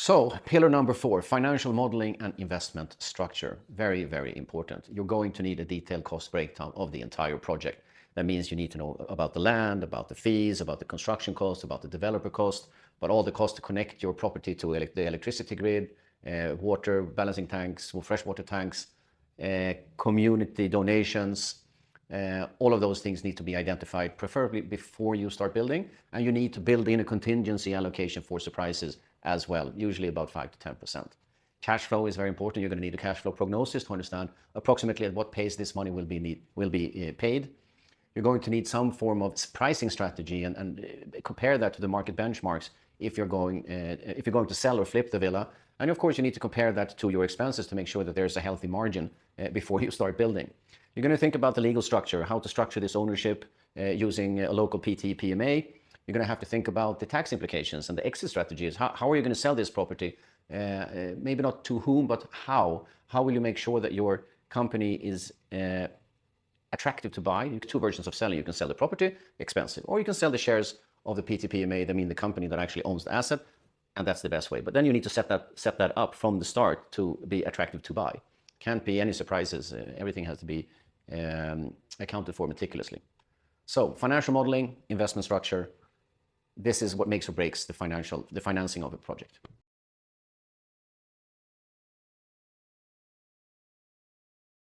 So, pillar number 4, financial modeling and investment structure. Very, very important. You're going to need a detailed cost breakdown of the entire project. That means you need to know about the land, about the fees, about the construction cost, about the developer cost, but all the costs to connect your property to the electricity grid, water, balancing tanks, freshwater tanks, community donations. All of those things need to be identified, preferably before you start building, and you need to build in a contingency allocation for surprises as well, usually about 5 to 10%. Cash flow is very important. You're going to need a cash flow prognosis to understand approximately at what pace this money will be paid. You're going to need some form of pricing strategy and compare that to the market benchmarks if you're going to sell or flip the villa. And of course, you need to compare that to your expenses to make sure that there's a healthy margin before you start building. You're going to think about the legal structure, how to structure this ownership using a local PT, PMA. You're going to have to think about the tax implications and the exit strategies. How are you going to sell this property? Maybe not to whom, but how? How will you make sure that your company is attractive to buy? You have two versions of selling. You can sell the property, expensive, or you can sell the shares of the PT, PMA, that mean the company that actually owns the asset, and that's the best way. But then you need to set that up from the start to be attractive to buy. Can't be any surprises. Everything has to be accounted for meticulously. So financial modeling, investment structure, this is what makes or breaks the financing of a project.